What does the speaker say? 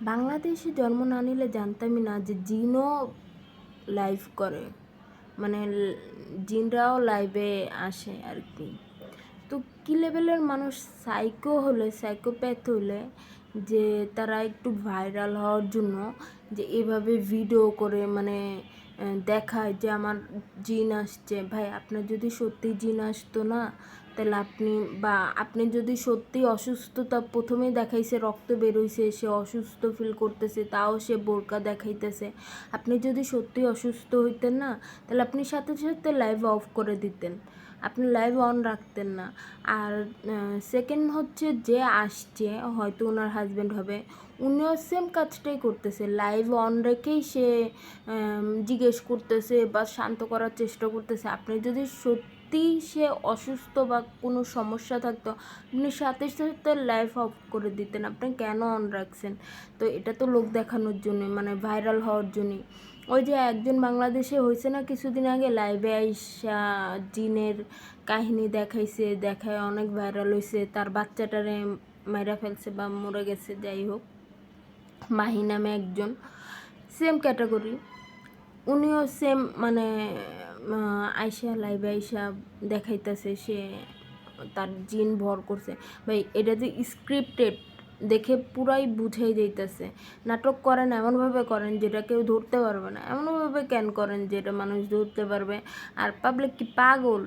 বাংলাদেশে জন্ম না নিলে জানতামই না যে জিনও লাইভ করে, মানে জিনরাও লাইভে আসে আর কি। তো কী লেভেলের মানুষ সাইকো হলে, সাইকোপ্যাথ হলে যে তারা একটু ভাইরাল হওয়ার জন্য যে এভাবে ভিডিও করে মানে দেখায় যে আমার জিন আসছে। ভাই, আপনার যদি সত্যি জিন আসতো না, তাহলে আপনি যদি সত্যি অসুস্থতা প্রথমেই দেখাইছে, রক্ত বেরোইছে, সে অসুস্থ ফিল করতেছে, তাও সে বোরকা দেখাইতেছে, আপনি যদি সত্যি অসুস্থ হইতেন না, তাহলে আপনি সাথে সাথে লাইভ অফ করে দিতেন, আপনি লাইভ অন রাখতেন না। আর সেকেন্ড হচ্ছে, যে আসছে হয়তো ওনার হাজব্যান্ড হবে, উনিও সেম কাজটাই করতেছে, লাইভ অন রেখেই সে জিজ্ঞেস করতেছে বা শান্ত করার চেষ্টা করতেছে। আপনি যদি সত্যি সে অসুস্থ বা কোনো সমস্যা থাকতো, আপনি সাথে সাথে লাইভ অফ করে দিতেন, আপনি কেন অন রাখছেন? তো এটা তো লোক দেখানোর জন্য, মানে ভাইরাল হওয়ার জন্যই। ওই যে একজন বাংলাদেশে হয়েছে না কিছুদিন আগে, লাইভে আইসা জিনের কাহিনী দেখাইছে, দেখায় অনেক ভাইরাল হয়েছে, তার বাচ্চাটারে মাইরা ফেলছে বা মরে গেছে, যাই হোক। মাহি নামে একজন, সেম ক্যাটাগরি, উনিও সেম মানে আইসা লাইভে আইসা দেখাইতেছে সে তার জিন ভর করছে। ভাই, এটা যে স্ক্রিপ্টেড দেখে পুরাই বুঝাই যাইতেছে। নাটক করেন, এমনভাবে করেন যেটা কেউ ধরতে পারবে না, এমনভাবে কেন করেন যেটা মানুষ ধরতে পারবে? আর পাবলিক কি পাগল?